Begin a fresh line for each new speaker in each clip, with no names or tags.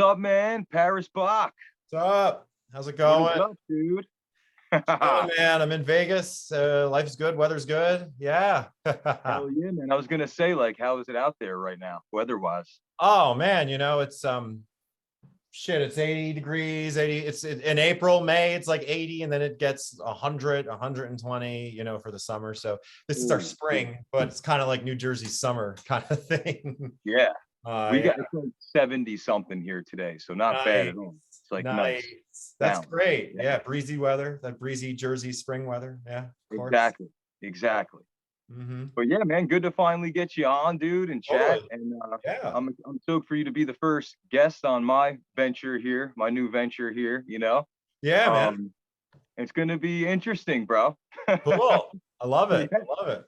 up, man? Paris Bach.
What's up? How's it
What is
going?
up, dude?
Oh man, I'm in Vegas. Life's good, weather's good. Yeah.
Hell yeah, man. I was gonna say, like, how is it out there right now, weather-wise?
Oh man, it's shit, it's 80 degrees, 80. It's in April, May, it's like 80, and then it gets 100, 120, for the summer. So this is our
Ooh,
spring, but it's kind of like New Jersey summer kind of thing.
yeah. We
Yeah.
got it's like 70 something here today, so not bad at all. It's like nice.
That's
Balance.
great. Yeah, breezy weather, that breezy Jersey spring weather. Yeah, of course.
Exactly.
Mm-hmm.
But yeah, man, good to finally get you on, dude, and chat.
Totally.
And
Yeah.
I'm stoked for you to be the first guest on my venture here, my new venture here.
Yeah, man.
It's gonna be interesting, bro.
Cool. I love it.
Yeah.
I love it.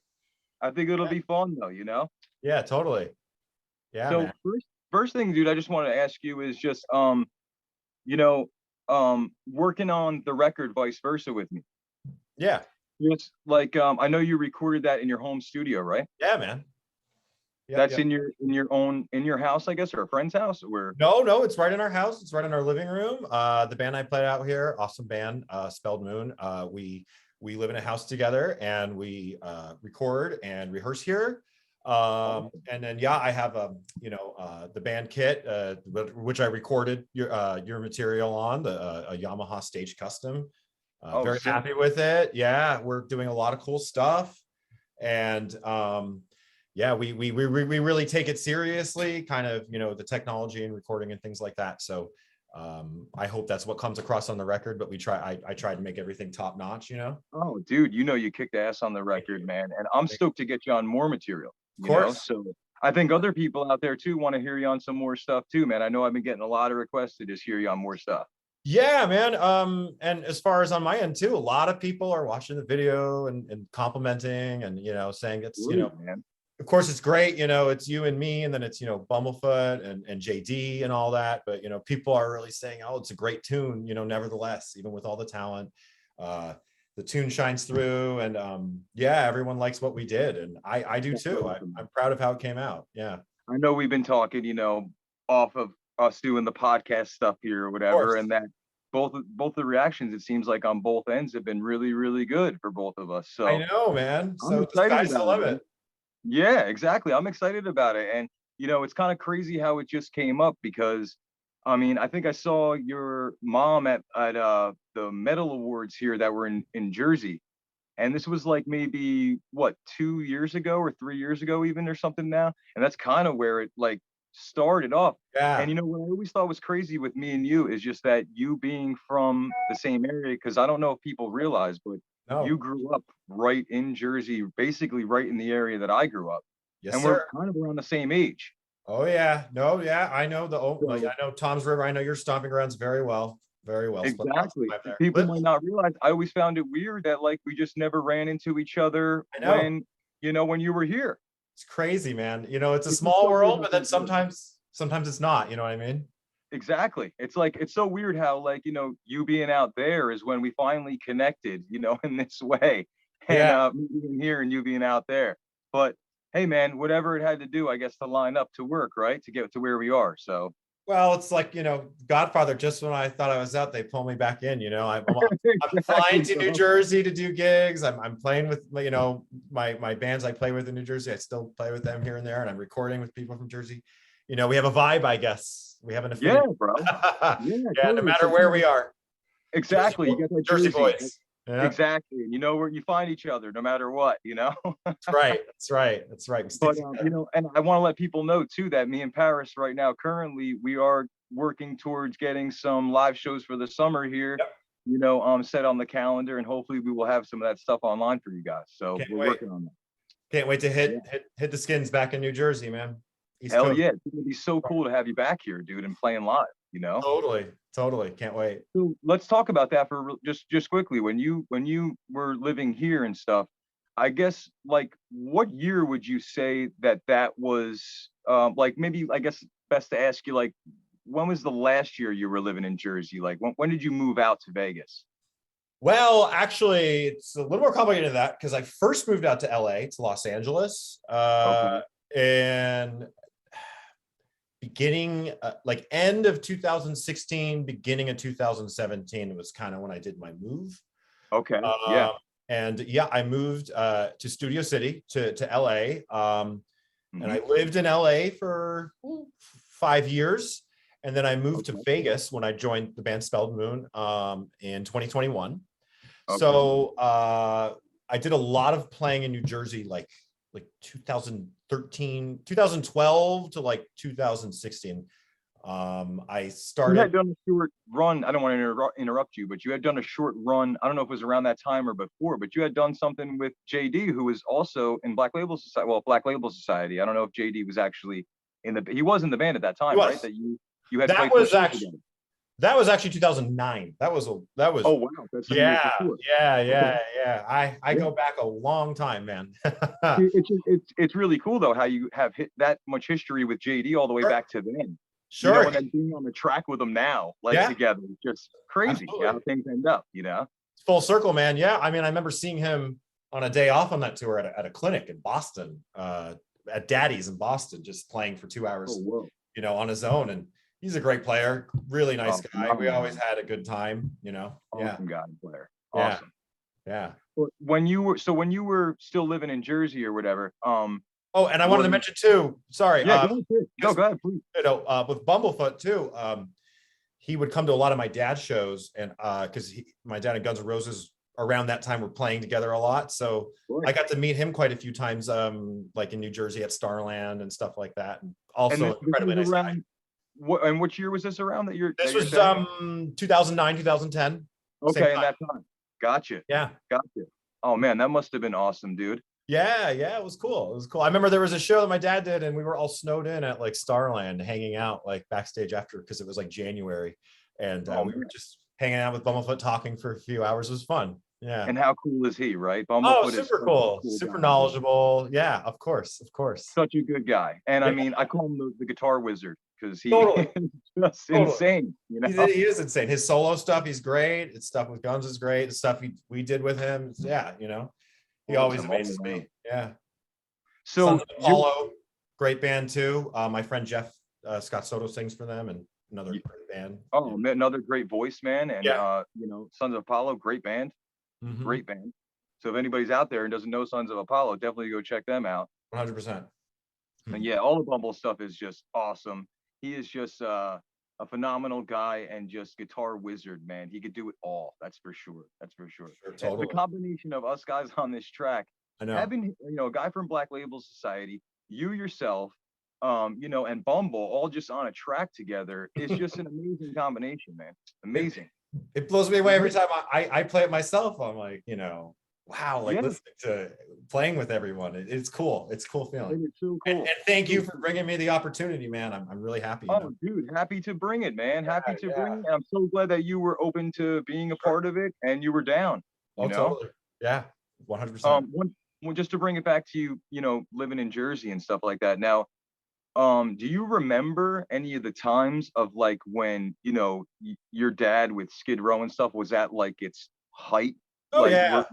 I think it'll be fun though.
Yeah, totally. Yeah,
So
man.
first thing, dude, I just want to ask you is just working on the record vice versa with me.
Yeah.
It's like I know you recorded that in your home studio, right?
Yeah, man. Yep,
That's
yep.
in your house, I guess, or a friend's house, or
No, it's right in our house. It's right in our living room. The band I played out here, awesome band, Spelled Moon. We live in a house together and we record and rehearse here. And then I have the band kit, which I recorded your material on, a Yamaha Stage Custom. Very
sick.
happy with it. Yeah, we're doing a lot of cool stuff, and we really take it seriously, kind of, the technology and recording and things like that. So I hope that's what comes across on the record, but I try to make everything top notch.
Oh, dude, you kicked ass on the record, man, and I'm stoked to get you on more material.
Of course.
So I think other people out there too want to hear you on some more stuff too, man. I know I've been getting a lot of requests to just hear you on more stuff.
Yeah, man. And as far as on my end too, a lot of people are watching the video and complimenting and saying it's
man.
Of course it's great, it's you and me, and then it's Bumblefoot and JD and all that, but people are really saying, oh, it's a great tune, nevertheless, even with all the talent, the tune shines through, and everyone likes what we did, and I do too. I'm proud of how it came out. Yeah,
I know we've been talking off of us doing the podcast stuff here or whatever, and that both the reactions, it seems like on both ends, have been really, really good for both of us. So
I know, man.
I'm excited about it. Yeah, exactly. I'm excited about it. And it's kind of crazy how it just came up, because I mean, I think I saw your mom at the medal awards here that were in Jersey. And this was like maybe what, 2 years ago or 3 years ago even, or something now. And that's kind of where it like started off.
Yeah.
And what I always thought was crazy with me and you is just that you being from the same area, because I don't know if people realize, but you grew up right in Jersey, basically right in the area that I grew up.
Yes,
and
sir.
We're kind of around the same age.
Oh yeah. No, yeah. I know I know Tom's River. I know your stomping grounds very well. Very well.
Exactly. People might not realize, I always found it weird that like we just never ran into each other when you were here.
It's crazy, man. It's a small world, but then sometimes it's not, you know what I mean?
Exactly. It's like, it's so weird how like, you being out there is when we finally connected, in this way. And me being here and you being out there. But hey man, whatever it had to do, I guess, to line up to work, right? To get to where we are. So
well, it's like, Godfather, just when I thought I was out, they pull me back in, I'm flying to New Jersey to do gigs. I'm playing with, my bands I play with in New Jersey. I still play with them here and there, and I'm recording with people from Jersey. We have a vibe, I guess. We have an affinity.
Yeah, bro.
Yeah, no matter where we are.
Exactly. You got that
Jersey boys.
Yeah. Exactly. And where you find each other no matter what,
That's right.
But and I want to let people know too that me and Paris right now, currently, we are working towards getting some live shows for the summer here. Yep. Set on the calendar, and hopefully we will have some of that stuff online for you guys. So we're working on that.
Can't wait to hit the skins back in New Jersey, man. East
Hell
Coast.
yeah. It's gonna be so cool to have you back here, dude, and playing live,
Totally. Can't wait.
So let's talk about that for just quickly. When you were living here and stuff, I guess, like, what year would you say that was, like, maybe, I guess, best to ask you, like, when was the last year you were living in Jersey? Like, when did you move out to Vegas?
Well, actually, it's a little more complicated than that, because I first moved out to LA, to Los Angeles. And beginning, like end of 2016, beginning of 2017 was kind of when I did my move.
Okay. Yeah.
And yeah, I moved to Studio City to LA. And I lived in LA for 5 years. And then I moved to Vegas when I joined the band Spelled Moon in 2021. So I did a lot of playing in New Jersey, like 2013, 2012 to like 2016. I started.
You had done a short run. I don't want to interrupt you, but you had done a short run. I don't know if it was around that time or before, but you had done something with JD, who was also in Black Label Society. Well, Black Label Society. I don't know if JD was actually in the. He was in the band at that time, right? That you had.
That was actually. That was actually 2009. That was. Oh
wow! That's
yeah. I go back a long time, man.
it's really cool though how you have hit that much history with JD all the way back to then.
Sure.
You know, and then being on the track with them now, like together, just crazy how things end up. You know,
it's full circle, man. Yeah, I mean, I remember seeing him on a day off on that tour at a clinic in Boston, at Daddy's in Boston, just playing for 2 hours. You know, on his own, and he's a great player, really nice guy. We always had a good time, you know.
Awesome guy and player. Awesome.
Yeah.
When you were still living in Jersey or whatever,
oh, and I wanted to mention too, sorry.
Yeah, go ahead, please.
You know, with Bumblefoot too, he would come to a lot of my dad's shows, and because my dad and Guns N' Roses around that time were playing together a lot. So I got to meet him quite a few times, like in New Jersey at Starland and stuff like that. And also incredibly nice guy.
And which year was this around that you're?
This was 2009, 2010.
Okay, in that time. Gotcha.
Yeah.
Gotcha. Oh man, that must have been awesome, dude.
Yeah, it was cool. It was cool. I remember there was a show that my dad did, and we were all snowed in at like Starland, hanging out like backstage after, because it was like January, and we were just hanging out with Bumblefoot, talking for a few hours. It was fun. Yeah.
And how cool is he, right? Bumblefoot
super cool, super knowledgeable. Yeah, of course.
Such a good guy. And I mean, I call him the guitar wizard because he
is
just insane. You know,
he is insane. His solo stuff, he's great. His stuff with Guns is great. The stuff we did with him, yeah, you know. He always amazes me. Yeah.
So
Sons of Apollo, great band too. My friend Jeff Scott Soto sings for them, and another great band.
Oh, another great voice, man. And you know, Sons of Apollo, great band. Great band. So if anybody's out there and doesn't know Sons of Apollo, definitely go check them out.
100%.
And yeah, all the Bumble stuff is just awesome. He is just a phenomenal guy and just guitar wizard, man. He could do it all. That's for sure.
Totally.
The combination of us guys on this track,
I know,
having, you know, a guy from Black Label Society, you yourself, you know, and Bumble all just on a track together is just an amazing combination, man. Amazing.
It blows me away every time I play it myself. I'm like, you know, wow, like listening to playing with everyone. It's cool. It's a cool feeling.
It's so cool.
And thank you for bringing me the opportunity, man. I'm really happy.
Oh, dude, happy to bring it, man. Happy to bring it. And I'm so glad that you were open to being a part of it and you were down. You know?
Totally. Yeah, 100%.
Just to bring it back to you, you know, living in Jersey and stuff like that. Now, do you remember any of the times of like when, you know, your dad with Skid Row and stuff was at like its height?
Oh,
like,
yeah.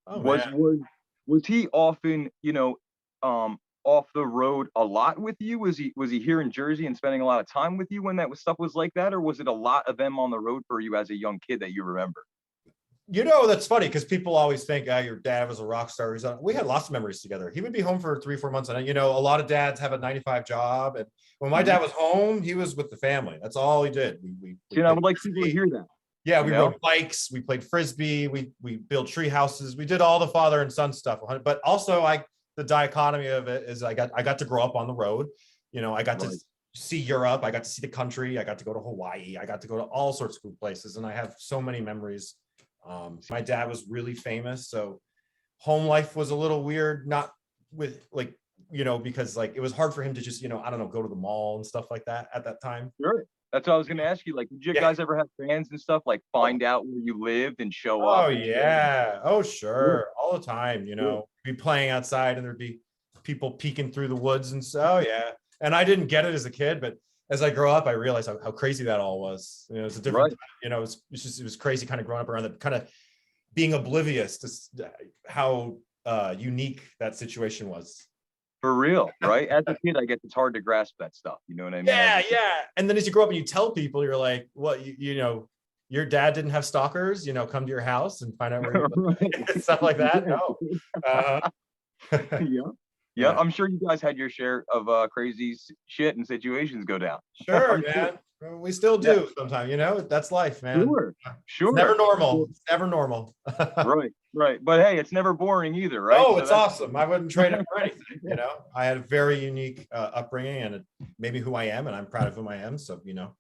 Was he often, you know, off the road a lot with you? Was he here in Jersey and spending a lot of time with you when that stuff was like that, or was it a lot of them on the road for you as a young kid that you remember?
You know, that's funny because people always think, your dad was a rock star. We had lots of memories together. He would be home for 3-4 months. And, you know, a lot of dads have a 9-to-5 job. And when my dad was home, he was with the family. That's all he did.
I would like people to hear that.
Yeah, we rode bikes. We played Frisbee. We built tree houses. We did all the father and son stuff. But also, the dichotomy of it is I got to grow up on the road. You know, I got to see Europe. I got to see the country. I got to go to Hawaii. I got to go to all sorts of cool places. And I have so many memories. My dad was really famous, so home life was a little weird, not with like, you know, because like it was hard for him to just, you know, I don't know, go to the mall and stuff like that at that time.
Sure. That's what I was going to ask you. Like, did you guys ever have fans and stuff, like find out where you lived and show up?
Oh, yeah. Oh, sure. All the time, you know, be playing outside and there'd be people peeking through the woods and so, yeah. And I didn't get it as a kid, but as I grow up, I realized how crazy that all was. You know, it's a different, you know, it was crazy kind of growing up around that, kind of being oblivious to how unique that situation was.
For real, right? As a kid, I guess it's hard to grasp that stuff. You know what I mean?
Yeah, yeah. And then as you grow up and you tell people, you're like, well, you know, your dad didn't have stalkers, you know, come to your house and find out where you
Right.
stuff like that. No. Uh,
Yeah. Yeah,
yeah.
I'm sure you guys had your share of crazy shit and situations go down.
Sure,
I'm sure.
man. We still
Yeah,
do sometimes, you know, that's life, man.
sure,
It's never
sure.
normal. It's never normal.
Right, right. But hey, it's never boring either, right?
No,
So
it's
that's
awesome. I wouldn't trade it for anything, you know. I had a very unique upbringing and it made me who I am, and I'm proud of who I am. So, you know,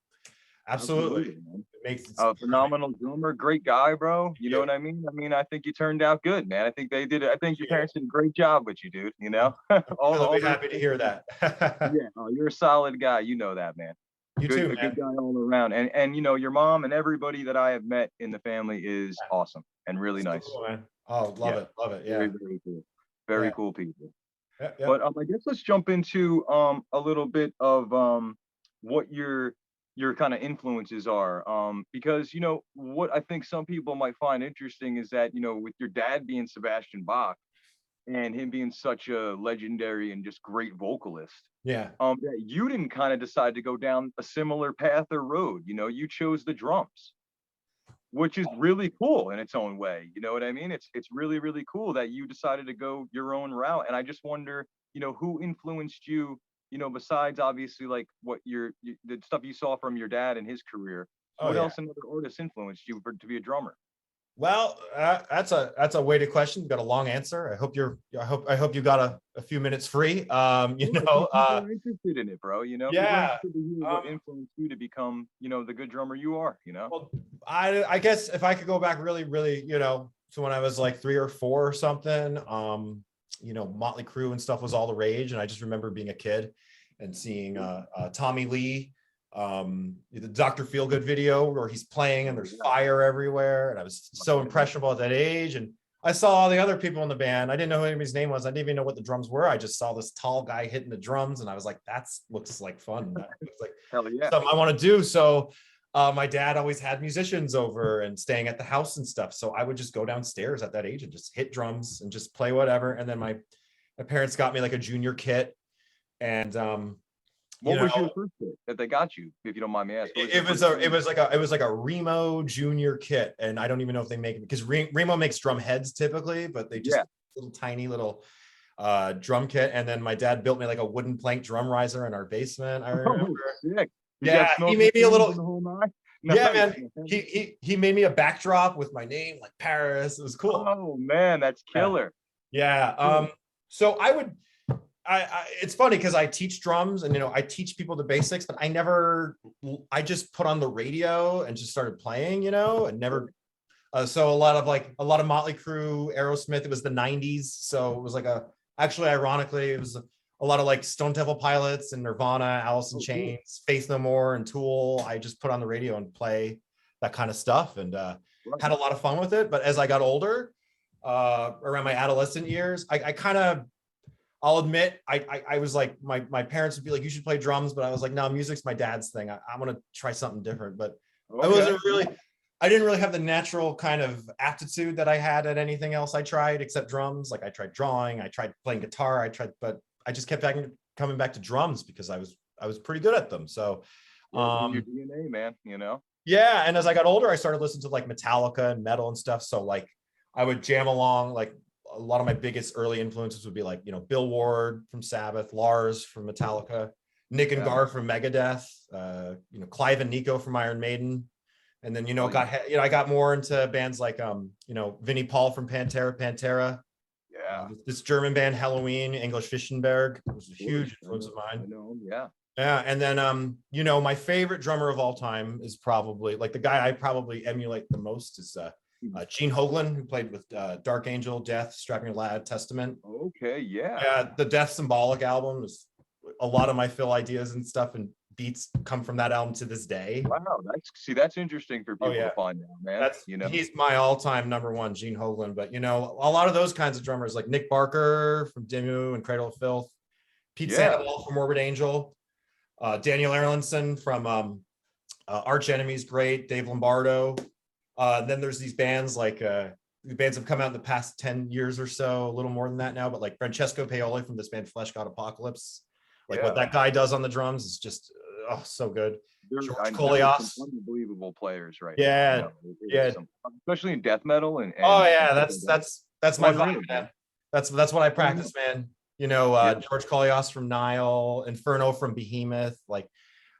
absolutely.
man.
It makes it
A phenomenal drummer, great guy, bro. You know what I mean? I mean, I think you turned out good, man. I think they did it. I think your parents did a great job with you, dude. You know,
I'll be
those-
happy to hear that.
yeah, oh, you're a solid guy. You know that, man.
You
Good,
too,
a good
man.
guy all around. And you know, your mom and everybody that I have met in the family is awesome and really
So
nice.
cool, man. Oh, love
Yeah.
it. Love it. Yeah.
Very, very cool. Very
Yeah.
cool people.
Yeah, yeah.
But I guess let's jump into a little bit of what your kind of influences are. Because you know what I think some people might find interesting is that, you know, with your dad being Sebastian Bach and him being such a legendary and just great vocalist,
Yeah.
that you didn't kind of decide to go down a similar path or road. You know, you chose the drums, which is really cool in its own way. You know what I mean? It's really, really cool that you decided to go your own route. And I just wonder, you know, who influenced you, you know, besides obviously like what the stuff you saw from your dad and his career.
Oh,
What
yeah.
else another artist influenced you to be a drummer?
Well, that's a weighted question. You've got a long answer. I hope you got a few minutes free. You
Sure,
know,
people are interested in it, bro. You know, people are
yeah.
interested to hear what influenced you to become, you know, the good drummer you are. You know.
Well, I guess if I could go back really, really, you know, to when I was like 3 or 4 or something, you know, Motley Crue and stuff was all the rage, and I just remember being a kid and seeing Tommy Lee, the Dr. Feelgood video where he's playing and there's fire everywhere, and I was so impressionable at that age. And I saw all the other people in the band. I didn't know who anybody's name was. I didn't even know what the drums were. I just saw this tall guy hitting the drums, and I was like, "That looks like fun. That looks like
Hell yeah.
something I want to do." So my dad always had musicians over and staying at the house and stuff. So I would just go downstairs at that age and just hit drums and just play whatever. And then my parents got me like a junior kit, and
What was your first kit that they got you, if you don't mind me asking?
it was like a Remo junior kit, and I don't even know if they make it, because Remo makes drum heads typically, but they just little tiny little drum kit. And then my dad built me like a wooden plank drum riser in our basement. I remember.
Sick.
Yeah, he made me a little.
Nice.
Yeah, man. He made me a backdrop with my name, like Paris. It was cool.
Oh man, that's killer.
Yeah. So it's funny because I teach drums, and you know, I teach people the basics, but I just put on the radio and just started playing, you know, and never. So a lot of Motley Crue, Aerosmith. It was the '90s, so it was like actually, ironically, it was a lot of like Stone Temple Pilots and Nirvana, Alice in Chains, Faith No More, and Tool. I just put on the radio and play that kind of stuff, and had a lot of fun with it. But as I got older, around my adolescent years, I'll admit, I was like, my parents would be like, "You should play drums," but I was like, "No, music's my dad's thing. I want to try something different." But I didn't really have the natural kind of aptitude that I had at anything else I tried except drums. Like I tried drawing, I tried playing guitar, but I just kept coming back to drums because I was pretty good at them. So
your DNA, man, you know.
Yeah, and as I got older, I started listening to like Metallica and metal and stuff. So like I would jam along. Like a lot of my biggest early influences would be like, you know, Bill Ward from Sabbath, Lars from Metallica, Nick and Gar from Megadeth, you know, Clive and Nico from Iron Maiden. And then, you know, I got more into bands like, you know, Vinnie Paul from Pantera.
Yeah.
This German band, Halloween, English Fischenberg, was a huge influence of mine.
I know, yeah.
Yeah. And then, you know, my favorite drummer of all time is probably like the guy I probably emulate the most is Gene Hoglan, who played with Dark Angel, Death, Strapping Lad, Testament.
Okay, yeah.
Yeah, the Death Symbolic album is a lot of my fill ideas and stuff and beats come from that album to this day.
Wow, that's interesting for people to find out, man.
He's my all-time #1, Gene Hoglan. But you know, a lot of those kinds of drummers like Nick Barker from Dimmu and Cradle of Filth, Pete Sandoval from Morbid Angel, Daniel Erlandson from Arch Enemy's great, Dave Lombardo. Then there's these bands like the bands have come out in the past 10 years or so, a little more than that now, but like Francesco Paoli from this band Flesh God Apocalypse, like what that guy does on the drums is just so good. George Kolias,
some unbelievable players right
yeah,
now.
yeah,
Especially in death metal and
oh yeah, that's my
unreal,
vibe, man. That's what I practice, man. You know, George Kolias from Nile, Inferno from Behemoth. Like,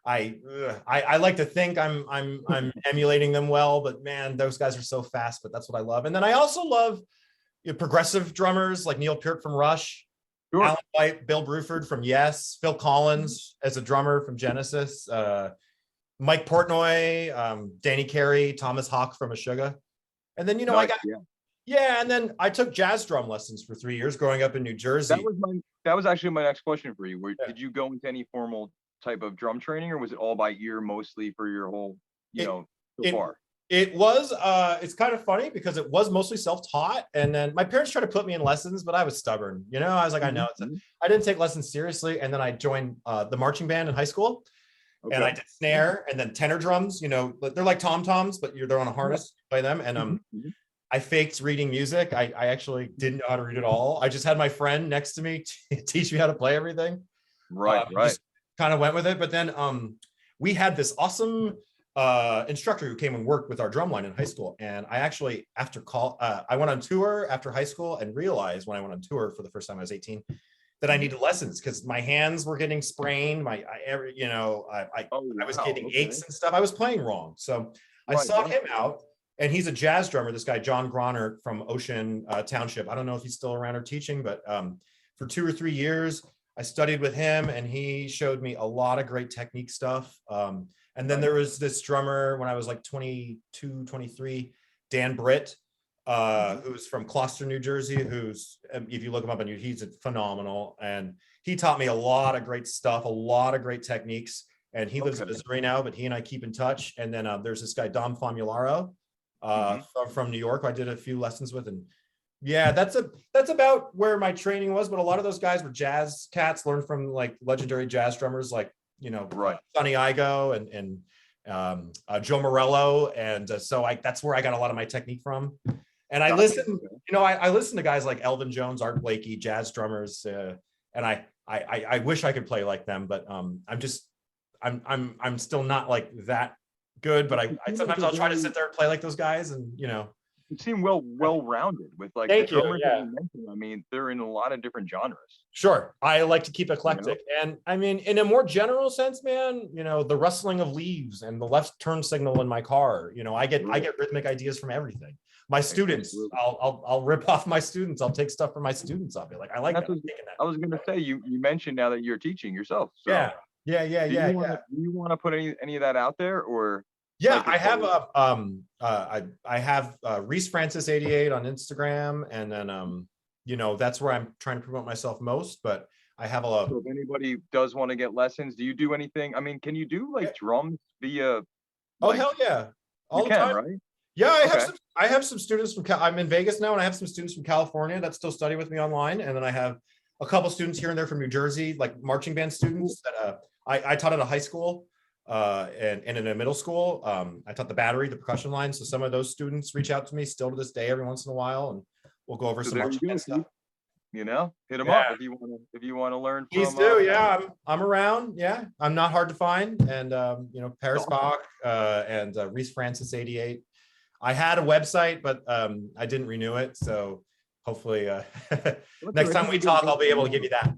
I like to think I'm emulating them well, but man, those guys are so fast. But that's what I love. And then I also love progressive drummers like Neil Peart from Rush, Alan White, Bill Bruford from Yes, Phil Collins as a drummer from Genesis, Mike Portnoy, Danny Carey, Thomas Hawk from Meshuggah. And then, you know, I got and then I took jazz drum lessons for 3 years growing up in New Jersey.
That was actually my next question for you. Did you go into any formal type of drum training, or was it all by ear mostly for your whole, so far?
It was, it's kind of funny because it was mostly self-taught. And then my parents tried to put me in lessons, but I was stubborn. You know, I was like, I know I didn't take lessons seriously. And then I joined the marching band in high school. Okay. And I did snare and then tenor drums, you know, they're like tom-toms, but they're on a harness, play them. And I faked reading music. I actually didn't know how to read at all. I just had my friend next to me teach me how to play everything.
Right.
Just kind of went with it. But then we had this awesome instructor who came and worked with our drumline in high school. And I actually, I went on tour after high school and realized when I went on tour for the first time I was 18, that I needed lessons because my hands were getting sprained. I was getting aches and stuff. I was playing wrong. So I sought him out. And he's a jazz drummer, this guy, John Gronert from Ocean Township. I don't know if he's still around or teaching, but for 2 or 3 years, I studied with him and he showed me a lot of great technique stuff. And then there was this drummer when I was like 22, 23, Dan Britt, who's from Gloucester, New Jersey, who's, if you look him up on YouTube, he's phenomenal. And he taught me a lot of great stuff, a lot of great techniques. And he lives in Missouri now, but he and I keep in touch. And then there's this guy, Dom Famularo, from New York, who I did a few lessons with. And yeah, that's about where my training was. But a lot of those guys were jazz cats, learned from like legendary jazz drummers like, you know, Sonny Igo and Joe Morello. And so that's where I got a lot of my technique from. And I listen, you know, I listen to guys like Elvin Jones, Art Blakey, jazz drummers. And I wish I could play like them, but I'm still not like that good, but I sometimes I'll try to sit there and play like those guys, and you know,
you seem well-rounded with like the drummers that you mentioned. I mean, they're in a lot of different genres. Sure,
I like to keep eclectic, and I mean, in a more general sense, man, you know, the rustling of leaves and the left turn signal in my car, you know, I get rhythmic ideas from everything. My students, I'll rip off my students. I'll take stuff from my students. I'll be like, I like that.
I was gonna say, you mentioned now that you're teaching yourself. So.
Yeah. Do
you want to put any of that out there, or?
Yeah, I have Reese Francis 88 on Instagram, and then you know, that's where I'm trying to promote myself most. But I have a lot.
So if anybody does want to get lessons, do you do anything? I mean, can you do like drums via?
Oh hell yeah, all the time,
right?
Yeah, I have some students from I'm in Vegas now, and I have some students from California that still study with me online, and then I have a couple students here and there from New Jersey, like marching band students that I taught at a high school. And in a middle school, I taught the battery, the percussion line. So some of those students reach out to me still to this day every once in a while, and we'll go over some marching band stuff.
You know, hit them up if you want to learn.
Please do. Yeah, I'm around. Yeah, I'm not hard to find. And you know, Paris Bach and Reese Francis 88. I had a website, but I didn't renew it. So hopefully next time we talk, I'll be able to give you that.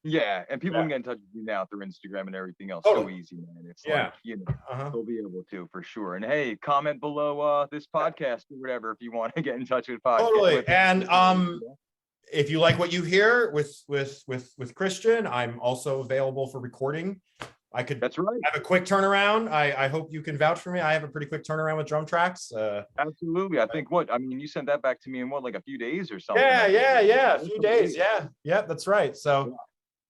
Yeah, and people can get in touch with you now through Instagram and everything else. So easy, man. It's like, you know, they'll be able to for sure. And hey, comment below this podcast or whatever if you want to get in touch with podcast.
Totally. And if you like what you hear with Christian, I'm also available for recording.
That's right.
Have a quick turnaround. I hope you can vouch for me. I have a pretty quick turnaround with drum tracks.
Absolutely. I think you sent that back to me in like a few days or something.
Yeah. A few days. Yeah, that's right. So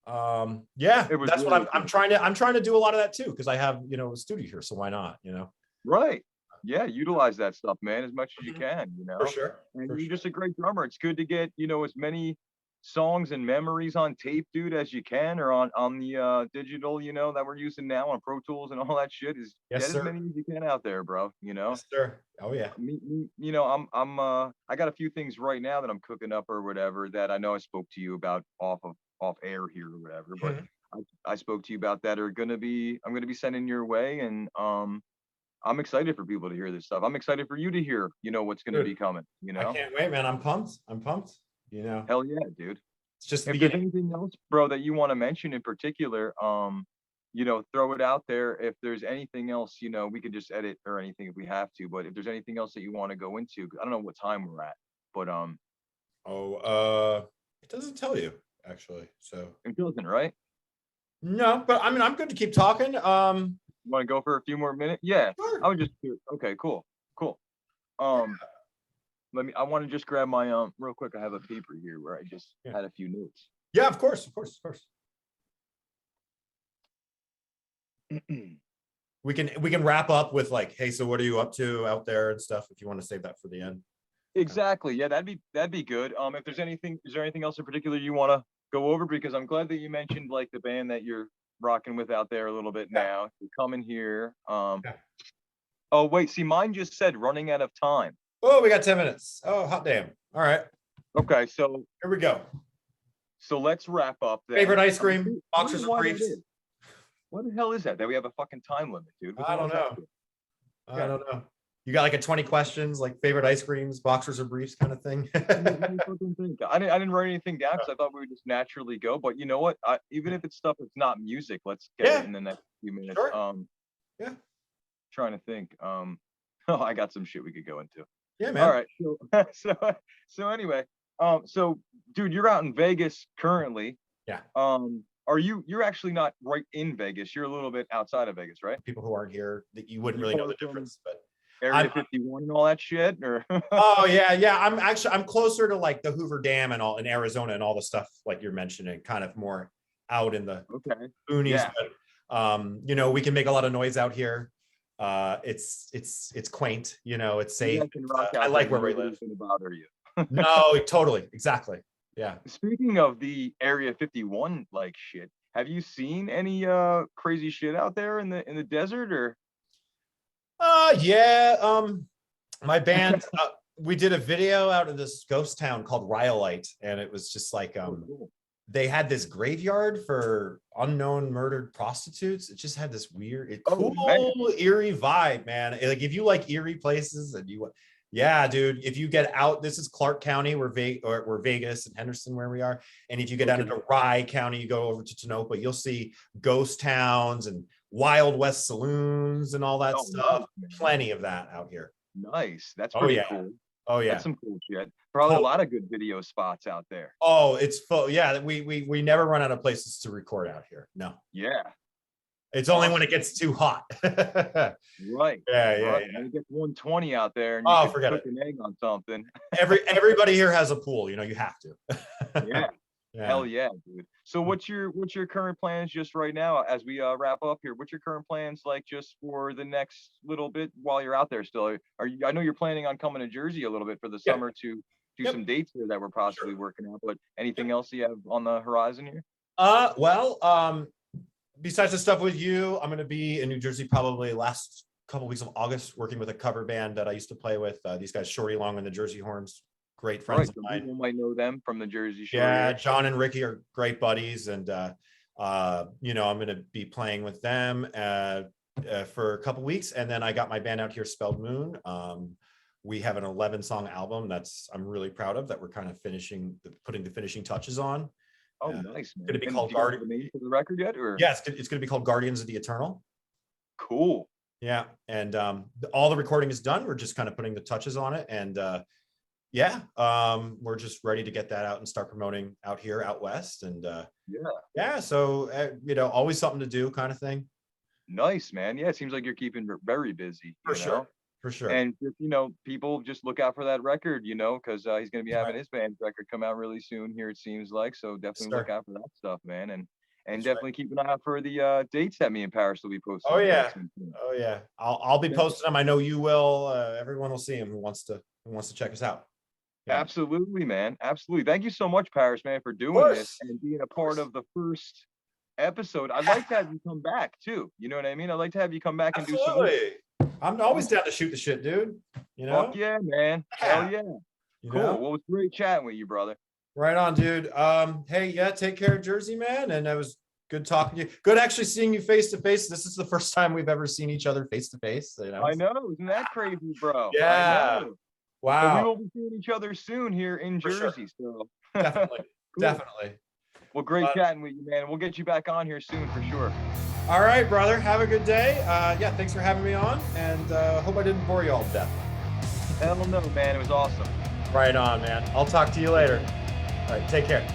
that's what I'm trying to do a lot of that too, because I have, you know, a studio here, so why not, you know?
Right. Yeah, utilize that stuff, man, as much as you can, you know.
For sure.
And you're just a great drummer. It's good to get, you know, as many songs and memories on tape, dude, as you can, or on the digital, that we're using now on Pro Tools and all that shit. Is
Yes,
get as
sir.
many as you can out there, bro.
Yes, sir. Oh yeah.
I got a few things right now that I'm cooking up or whatever that I know I spoke to you about off air here or whatever, but I spoke to you about that I'm gonna be sending your way, and I'm excited for people to hear this stuff. I'm excited for you to hear, what's gonna be coming.
I can't wait, man. I'm pumped.
Hell yeah, dude.
It's just the
If there's
beginning.
anything else, bro, that you want to mention in particular, throw it out there. If there's anything else, we could just edit or anything if we have to. But if there's anything else that you want to go into, I don't know what time we're at, but
It doesn't tell you actually. So
it doesn't, right?
no, but I mean, I'm good to keep talking.
You want to go for a few more minutes? Yeah,
Sure.
I would just okay, cool. I want to just grab my real quick. I have a paper here where I just had a few notes.
Yeah, of course. We can wrap up with like, hey, so what are you up to out there and stuff, if you want to save that for the end.
Exactly. Yeah, that'd be good. If there's anything, is there anything else in particular you want to go over? Because I'm glad that you mentioned like the band that you're rocking with out there a little bit now. You're coming here. Oh wait, see, mine just said running out of time.
Oh, we got 10 minutes. Oh, hot damn. All right.
Okay, so
Here we go.
So let's wrap up then.
Favorite ice cream, boxers and briefs.
What the hell is that? That we have a fucking time limit, dude.
I don't know. You got like a 20 questions, like favorite ice creams, boxers or briefs kind of thing.
I didn't write anything down because I thought we would just naturally go. But you know what? Even if it's stuff that's not music, let's get it in the next few minutes.
Sure.
Trying to think. Oh, I got some shit we could go into.
Yeah, man.
All right. So anyway, so dude, you're out in Vegas currently.
Yeah.
You're actually not right in Vegas. You're a little bit outside of Vegas, right?
People who aren't here, that you wouldn't really know the difference, but
Area 51 and all that shit, or
oh yeah. I'm closer to like the Hoover Dam and all in Arizona and all the stuff like you're mentioning, kind of more out in the boonies.
Yeah.
But we can make a lot of noise out here. It's quaint, it's safe. I like where we live.
Are you?
No, totally, exactly. Yeah.
Speaking of the Area 51 like shit, have you seen any crazy shit out there in the desert or?
My band, we did a video out of this ghost town called Rhyolite, and it was just like
cool.
They had this graveyard for unknown murdered prostitutes. It just had this weird, cool, eerie vibe, man. Like if you like eerie places and yeah, dude, if you get out, this is Clark County, we're Vegas and Henderson where we are. And if you get out into Rye County, you go over to Tonopah, you'll see ghost towns and Wild West saloons and all that stuff. Nice, plenty of that out here.
Nice. That's pretty cool.
Oh yeah,
that's some cool shit. Probably a lot of good video spots out there.
Oh, it's full. Yeah, we never run out of places to record out here. No.
Yeah.
It's only when it gets too hot.
Right.
Yeah.
When it gets 120 out there, and you
forget
cook an egg on something.
Everybody here has a pool. You have to.
Yeah. Hell yeah, dude. So what's your current plans just right now as we wrap up here? What's your current plans like just for the next little bit while you're out there still? I know you're planning on coming to Jersey a little bit for the summer to do some dates here that we're possibly working out, but anything else you have on the horizon here?
Besides the stuff with you, I'm going to be in New Jersey probably last couple weeks of August working with a cover band that I used to play with. These guys, Shorty Long and the Jersey Horns. Great friends of mine.
People might know them from the Jersey Shore.
Yeah, John and Ricky are great buddies, and I'm going to be playing with them for a couple weeks, and then I got my band out here, Spelled Moon. We have an 11-song album I'm really proud of that we're kind of putting the finishing touches on.
Oh, nice. Man.
Going to be called Guardians.
The name for the record yet? Or?
Yes, it's going to be called Guardians of the Eternal.
Cool.
Yeah, and all the recording is done. We're just kind of putting the touches on it, and we're just ready to get that out and start promoting out here, out west, and so always something to do, kind of thing.
Nice, man. Yeah, it seems like you're keeping very busy.
For sure.
And people just look out for that record, because he's going to be having his band's record come out really soon here, it seems like. So definitely look out for that stuff, man, and definitely keep an eye out for the dates that me and Paris will be posting.
Oh yeah. I'll be posting them. I know you will. Everyone will see him who wants to check us out. Yeah.
Absolutely, man. Absolutely. Thank you so much, Paris, man, for doing this
course.
and being a part of the first episode. I'd like to have you come back too. You know what I mean? I'd like to have you come back and do some more.
Absolutely. I'm always down to shoot the shit, dude. You know?
Fuck yeah, man. Hell yeah.
You
Cool.
know?
Well, it was great chatting with you, brother.
Right on, dude. Hey, yeah, take care of Jersey, man. And it was good talking to you. Good actually seeing you face to face. This is the first time we've ever seen each other face to face. You know?
I know. Isn't that crazy, bro?
Yeah.
I know.
Wow.
So we will be seeing each other soon here in
For sure.
Jersey. So
Definitely.
Cool.
Definitely.
Well, great chatting with you, man. We'll get you back on here soon for sure.
All right, brother. Have a good day. Yeah, thanks for having me on. And hope I didn't bore you all to death.
Hell no, man. It was awesome.
Right on, man. I'll talk to you later. All right, take care.